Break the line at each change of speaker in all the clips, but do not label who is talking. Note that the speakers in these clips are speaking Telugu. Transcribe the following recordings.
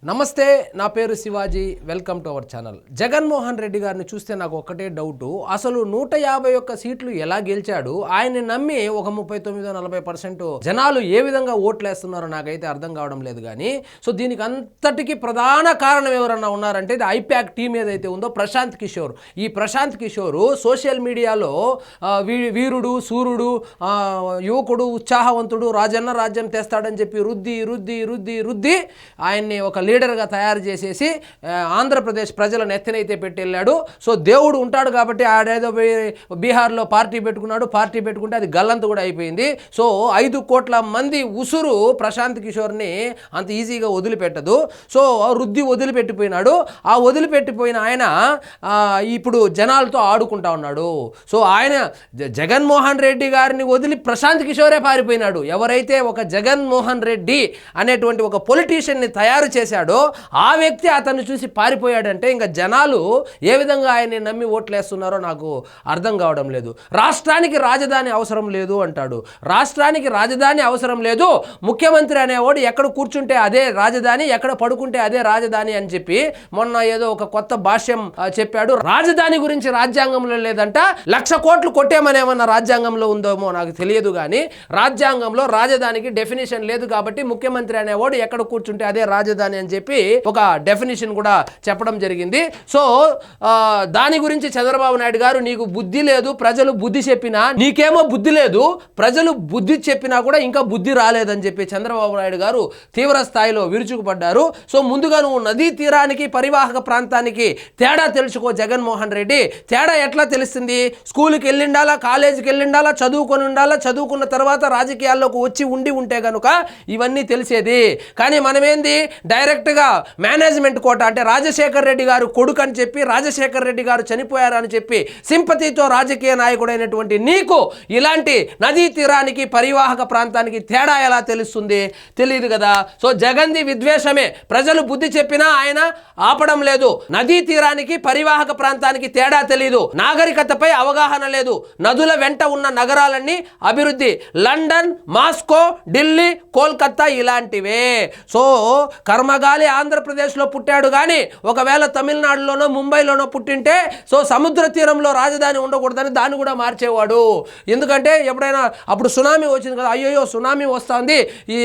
నమస్తే, నా పేరు Shivaji. Welcome to our channel. Jaganmohan Reddy గారిని చూస్తే నాకు ఒక్కటే డౌటు, అసలు 151 సీట్లు ఎలా గెలిచాడు? ఆయన్ని నమ్మి ఒక 39-40% జనాలు ఏ విధంగా ఓట్లేస్తున్నారో నాకైతే అర్థం కావడం లేదు. కానీ సో దీనికి అంతటికీ ప్రధాన కారణం ఎవరన్నా ఉన్నారంటే ఇది ఐప్యాక్ టీం ఏదైతే ఉందో ప్రశాంత్ కిషోర్. ఈ ప్రశాంత్ కిషోర్ సోషల్ మీడియాలో వీరుడు, సూర్యుడు, యువకుడు, ఉత్సాహవంతుడు, రాజన్న రాజ్యం తెస్తాడని చెప్పి రుద్ది రుద్ది రుద్ది రుద్ది ఆయన్ని ఒక లీడర్గా తయారు చేసేసి ఆంధ్రప్రదేశ్ ప్రజలను ఎత్తనైతే పెట్టి వెళ్ళాడు. సో దేవుడు ఉంటాడు కాబట్టి ఆడేదో బీహార్లో పార్టీ పెట్టుకున్నాడు. పార్టీ పెట్టుకుంటే అది గల్లంతు కూడా అయిపోయింది. సో 5 కోట్ల మంది ఉసురు ప్రశాంత్ కిషోర్ని అంత ఈజీగా వదిలిపెట్టదు. సో రుద్ది వదిలిపెట్టిపోయినాడు. ఆ వదిలిపెట్టిపోయిన ఆయన ఇప్పుడు జనాలతో ఆడుకుంటా ఉన్నాడు. సో ఆయన జగన్మోహన్ రెడ్డి గారిని వదిలి ప్రశాంత్ కిషోరే పారిపోయినాడు. ఎవరైతే ఒక జగన్మోహన్ రెడ్డి అనేటువంటి ఒక పొలిటీషియన్ని తయారు చేశాడో ఆ వ్యక్తి అతన్ని చూసి పారిపోయాడంటే ఇంకా జనాలు ఏ విధంగా ఆయన్ని నమ్మి ఓట్లేస్తున్నారో నాకు అర్థం కావడం లేదు. రాష్ట్రానికి రాజధాని అవసరం లేదు అంటాడు. రాష్ట్రానికి రాజధాని అవసరం లేదు, ముఖ్యమంత్రి అనేవాడు ఎక్కడ కూర్చుంటే అదే రాజధాని, ఎక్కడ పడుకుంటే అదే రాజధాని అని చెప్పి మొన్న ఏదో ఒక కొత్త భాష్యం చెప్పాడు. రాజధాని గురించి రాజ్యాంగంలో లేదంట. 1,00,000 కోట్లు కొట్టేమనేమన్నా రాజ్యాంగంలో ఉందేమో నాకు తెలియదు. కానీ రాజ్యాంగంలో రాజధానికి డెఫినేషన్ లేదు కాబట్టి ముఖ్యమంత్రి అనేవాడు ఎక్కడ కూర్చుంటే అదే రాజధాని అని చెప్పి ఒక డెఫినేషన్ కూడా చెప్పడం జరిగింది. సో దాని గురించి చంద్రబాబు నాయుడు గారు నీకు బుద్ధి లేదు, ప్రజలు బుద్ధి చెప్పినా నీకేమో బుద్ధి లేదు, ప్రజలు బుద్ధి చెప్పినా కూడా ఇంకా బుద్ధి రాలేదని చెప్పి చంద్రబాబు నాయుడు గారు తీవ్ర స్థాయిలో విరుచుకుపడ్డారు. సో ముందుగా నువ్వు నదీ తీరానికి పరివాహక ప్రాంతానికి తేడా తెలుసుకో జగన్మోహన్ రెడ్డి. తేడా ఎట్లా తెలుస్తుంది? స్కూల్కి వెళ్ళిండాలా, కాలేజీకి వెళ్ళిండాలా, చదువుకొని ఉండాలా, చదువుకున్న తర్వాత రాజకీయాల్లోకి వచ్చి ఉంటే కనుక ఇవన్నీ తెలిసేది. కానీ మనమేంది డైరెక్ట్గా మేనేజ్మెంట్ కోట అంటే రాజశేఖర్ రెడ్డి గారు కొడుకు అని చెప్పి, రాజశేఖర్ రెడ్డి గారు చనిపోయారని చెప్పి సింపతితో రాజకీయ నాయకుడైనటువంటి నీకు ఇలాంటి నదీ తీరానికి పరివాహక ప్రాంతానికి తేడా ఎలా తెలుస్తుంది? తెలియదు కదా. సో జగన్ది విద్వేషమే. ప్రజలు బుద్ధి చెప్పినా ఆయన ఆపడం లేదు. నదీ తీరానికి పరివాహక ప్రాంతానికి తేడా తెలియదు. నాగరికతపై అవగాహన లేదు. నదుల వెంట ఉన్న నగరాలన్నీ అభివృద్ధి. లండన్, మాస్కో, ఢిల్లీ, కోల్కతా ఇలాంటివే. సో కర్మగాలి ఆంధ్రప్రదేశ్లో పుట్టాడు. కానీ ఒకవేళ తమిళనాడులోనో ముంబైలోనో పుట్టింటే సో సముద్ర తీరంలో రాజధాని ఉండకూడదని దాన్ని కూడా మార్చేవాడు. ఎందుకంటే ఎప్పుడైనా అప్పుడు సునామీ వచ్చింది కదా, అయ్యో సునామీ వస్తుంది,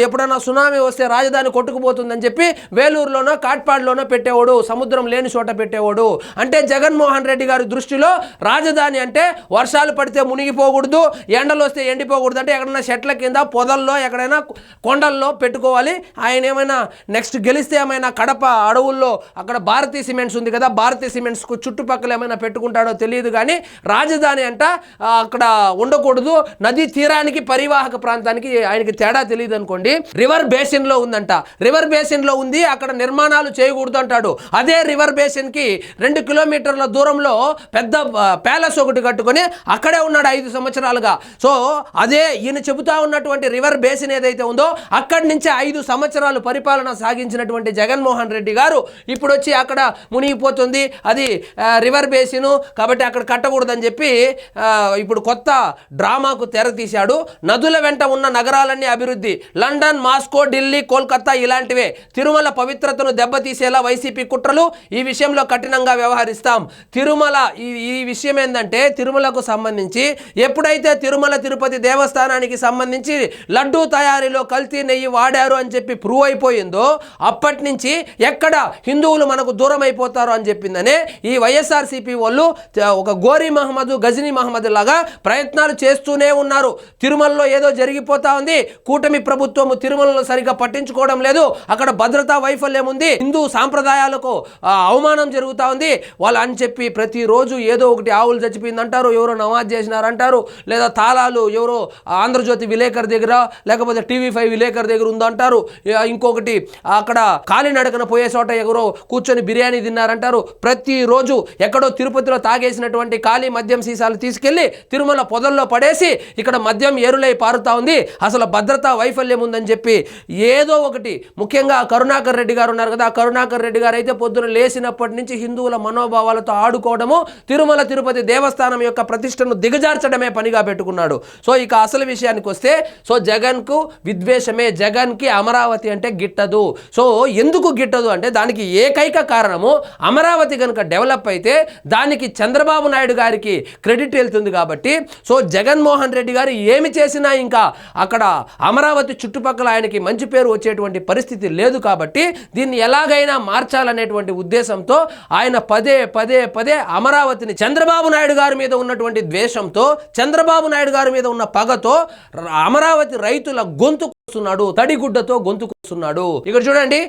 ఎప్పుడైనా సునామీ వస్తే రాజధాని కొట్టుకుపోతుందని చెప్పి వేలూరులోనో కాట్పాడులోనో పెట్టేవాడు, సముద్రం లేని చోట పెట్టేవాడు. అంటే జగన్మోహన్ రెడ్డి గారి దృష్టిలో రాజధాని అంటే వర్షాలు పడితే మునిగిపోకూడదు, ఎండలు వస్తే ఎండిపోకూడదు, అంటే ఎక్కడైనా చెట్ల కింద పొదల్లో ఎక్కడైనా కొండల్లో పెట్టుకోవాలి. ఆయన ఏమైనా నెక్స్ట్ గెలిస్తే ఏమైనా కడప అడవుల్లో అక్కడ భారతీయ సిమెంట్స్ ఉంది కదా, భారతీయ సిమెంట్స్కు చుట్టుపక్కల ఏమైనా పెట్టుకుంటాడో తెలియదు. కానీ రాజధాని అంట అక్కడ ఉండకూడదు. నదీ తీరానికి పరివాహక ప్రాంతానికి ఆయనకి తేడా తెలియదు అనుకోండి. రివర్ బేసిన్ లో ఉందంట, రివర్ బేసిన్ లో ఉంది, అక్కడ నిర్మాణాలు చేయకూడదు అంటాడు. అదే రివర్ బేసిన్ కి 2 కిలోమీటర్ల దూరంలో పెద్ద ప్యాలెస్ ఒకటి కట్టుకొని అక్కడే ఉన్నాడు 5 సంవత్సరాలుగా. సో అదే ఈయన చెబుతా ఉన్నటువంటి రివర్ బేసిన్ ఏదైతే ఉందో అక్కడి నుంచి 5 సంవత్సరాలు పరిపాలన సాగించినటువంటి జగన్మోహన్ రెడ్డి గారు ఇప్పుడు వచ్చి అక్కడ మునిగిపోతుంది, అది రివర్ బేసిన్ కాబట్టి అక్కడ కట్టకూడదని చెప్పి ఇప్పుడు కొత్త డ్రామాకు తెర తీశాడు. నదుల వెంట ఉన్న నగరాలన్నీ అభివృద్ధి. లండన్, మాస్కో, ఢిల్లీ, కోల్కతా ఇలాంటివే. తిరుమల పవిత్రతను దెబ్బతీసేలా వైసీపీ కుట్రలు, ఈ విషయంలో కఠినంగా వ్యవహరిస్తాం. తిరుమల ఈ విషయం ఏంటంటే తిరుమలకు సంబంధించి ఎప్పుడైతే తిరుమల తిరుపతి దేవస్థానానికి సంబంధించి లడ్డూ తయారీలో కల్తీ నెయ్యి వాడారు అని చెప్పి ప్రూవ్ అయిపోయిందో అప్పటి నుంచి ఎక్కడ హిందువులు మనకు దూరం అయిపోతారో అని చెప్పిందనే ఈ వైఎస్ఆర్సీపీ వాళ్ళు ఒక గోరీ మహమ్మద్, గజనీ మహమ్మద్ లాగా ప్రయత్నాలు చేస్తూనే ఉన్నారు. తిరుమలలో ఏదో జరిగిపోతా ఉంది, కూటమి ప్రభుత్వము తిరుమలలో సరిగా పట్టించుకోవడం లేదు, అక్కడ భద్రతా వైఫల్యం ఉంది, హిందూ సాంప్రదాయాలకు అవమానం జరుగుతూ ఉంది వాళ్ళు అని చెప్పి ప్రతిరోజు ఏదో ఒకటి ఆవులు చచ్చిపోయిందంటారు, ఎవరో నమాజ్ చేసినారంటారు, లేదా తాళాలు ఎవరో ఆంధ్రజ్యోతి విలేకరు దగ్గర లేకపోతే టీవీ5 విలేకరు దగ్గర ఉందంటారు, ఇంకొకటి అక్కడ కాలినడకన పోయే చోట ఎవరో కూర్చొని బిర్యానీ తిన్నారంటారు. ప్రతిరోజు ఎక్కడో తిరుపతిలో తాగేసినటువంటి ఖాళీ మద్యం సీసాలు తీసుకెళ్లి తిరుమల పొదల్లో పడేసి ఇక్కడ మద్యం ఏరులై పారుతా ఉంది, అసలు భద్రతా వైఫల్యం ఉందని చెప్పి ఏదో ఒకటి. ముఖ్యంగా కరుణాకర్ రెడ్డి గారు ఉన్నారు కదా, కరుణాకర్ రెడ్డి గారు అయితే పొద్దున లేచినప్పటి నుంచి హిందువుల మనోభావాలతో ఆడుకోవడము, తిరుమల తిరుపతి దేవస్థానం యొక్క ప్రతిష్టను దిగజార్చడమే పనిగా పెట్టుకున్నాడు. సో ఇక అసలు విషయానికి వస్తే సో జగన్కు విద్వేషమే, జగన్కి అమరావతి అంటే గిట్టదు. సో ఎందుకు గిట్టదు అంటే దానికి ఏకైక కారణము అమరావతి కనుక డెవలప్ అయితే దానికి చంద్రబాబు నాయుడు గారికి క్రెడిట్ వెళ్తుంది కాబట్టి సో జగన్మోహన్ రెడ్డి గారు ఏమి చేసినా ఇంకా అక్కడ అమరావతి చుట్టుపక్కల ఆయనకి మంచి పేరు వచ్చేటువంటి పరిస్థితి లేదు కాబట్టి దీన్ని ఎలాగైనా మార్చాలనేటువంటి ఉద్దేశంతో ఆయన పదే పదే పదే అమరావతిని చంద్రబాబు నాయుడు గారి మీద ఉన్నటువంటి ద్వేషంతో చంద్రబాబు నాయుడు గారి మీద ఉన్న పగతో అమరావతి రైతుల గొంతు కోస్తున్నాడు, తడిగుడ్డతో గొంతు కోస్తున్నాడు. ఇక్కడ చూడండి,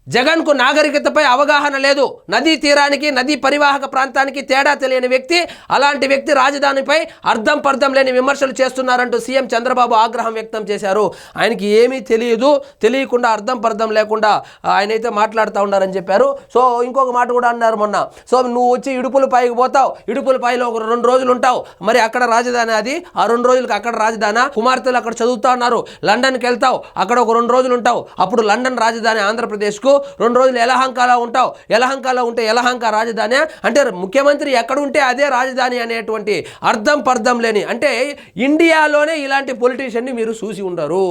జగన్కు నాగరికతపై అవగాహన లేదు, నదీ తీరానికి నదీ పరివాహక ప్రాంతానికి తేడా తెలియని వ్యక్తి, అలాంటి వ్యక్తి రాజధానిపై అర్థం పర్థం లేని విమర్శలు చేస్తున్నారంటూ సీఎం చంద్రబాబు ఆగ్రహం వ్యక్తం చేశారు. ఆయనకి ఏమీ తెలియదు, తెలియకుండా అర్థం పర్థం లేకుండా ఆయనైతే మాట్లాడుతూ ఉన్నారని చెప్పారు. సో ఇంకొక మాట కూడా అన్నారు మొన్న, సో నువ్వు వచ్చి ఇడుపులపాయకి పోతావు, ఇడుపులపాయలో ఒక 2 రోజులు ఉంటావు, మరి అక్కడ రాజధాని అది, ఆ 2 రోజులకి అక్కడ రాజధాని, కుమార్తెలు అక్కడ చదువుతా ఉన్నారు, లండన్కి వెళ్తావు, అక్కడ ఒక 2 రోజులు ఉంటావు, అప్పుడు లండన్ రాజధాని ఆంధ్రప్రదేశ్కు, 2 రోజులు యలహంకలో ఉంటావు, యలహంకలో ఉంటే యలహంక రాజధాని అంటే ముఖ్యమంత్రి ఎక్కడ ఉంటే అదే రాజధాని అనేటువంటి అర్థం పర్థం లేని, అంటే ఇండియాలోనే ఇలాంటి పొలిటీషియన్ని మీరు చూసి ఉండరు.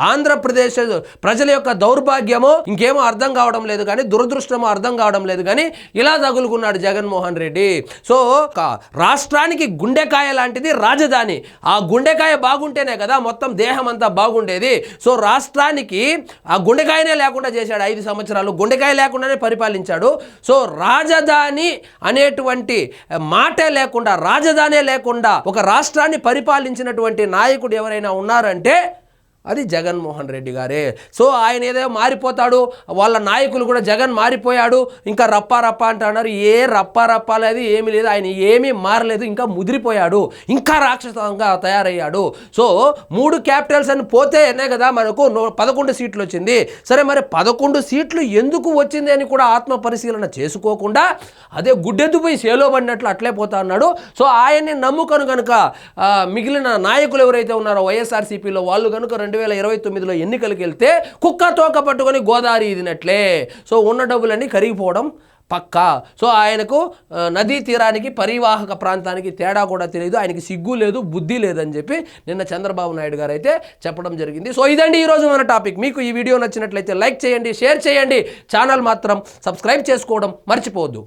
ఆంధ్రప్రదేశ్ ప్రజల యొక్క దౌర్భాగ్యమో ఇంకేమో అర్థం కావడం లేదు కానీ, దురదృష్టమో అర్థం కావడం లేదు కానీ ఇలా తగులుకున్నాడు జగన్మోహన్ రెడ్డి. సో రాష్ట్రానికి గుండెకాయ లాంటిది రాజధాని, ఆ గుండెకాయ బాగుంటేనే కదా మొత్తం దేహం అంతా బాగుండేది. సో రాష్ట్రానికి ఆ గుండెకాయనే లేకుండా చేశాడు, 5 సంవత్సరాలు గుండెకాయ లేకుండానే పరిపాలించాడు. సో రాజధాని అనేటువంటి మాటే లేకుండా, రాజధానే లేకుండా ఒక రాష్ట్రాన్ని పరిపాలించినటువంటి నాయకుడు ఎవరైనా ఉన్నారంటే అది జగన్మోహన్ రెడ్డి గారే. సో ఆయన ఏదో మారిపోతాడు, వాళ్ళ నాయకులు కూడా జగన్ మారిపోయాడు, ఇంకా రప్పా రప్పా అంటున్నారు. ఏ రప్పా రప్పా లేదు, ఏమీ లేదు, ఆయన ఏమీ మారలేదు, ఇంకా ముదిరిపోయాడు, ఇంకా రాక్షసంగా తయారయ్యాడు. సో 3 క్యాపిటల్స్ అని పోతేనే కదా మనకు 11 సీట్లు వచ్చింది. సరే, మరి 11 సీట్లు ఎందుకు వచ్చింది అని కూడా ఆత్మ పరిశీలన చేసుకోకుండా అదే గుడ్డెద్దుపోయి సేలో పడినట్లు అట్లే పోతా ఉన్నాడు. సో ఆయన్ని నమ్ముకొని కనుక మిగిలిన నాయకులు ఎవరైతే ఉన్నారో వైఎస్ఆర్సీపీలో వాళ్ళు కనుక 2029లో ఎన్నికలకు వెళ్తే కుక్క తోక పట్టుకొని గోదావరి ఇదినట్లే. సో ఉన్న డబ్బులన్నీ కరిగిపోవడం పక్కా. సో ఆయనకు నదీ తీరానికి పరివాహక ప్రాంతానికి తేడా కూడా తెలియదు, ఆయనకి సిగ్గు లేదు, బుద్ధి లేదని చెప్పి నిన్న చంద్రబాబు నాయుడు గారు అయితే చెప్పడం జరిగింది. సో ఇదండి ఈరోజు మన టాపిక్. మీకు ఈ వీడియో నచ్చినట్లయితే లైక్ చేయండి, షేర్ చేయండి, ఛానల్ మాత్రం సబ్స్క్రైబ్ చేసుకోవడం మర్చిపోవద్దు.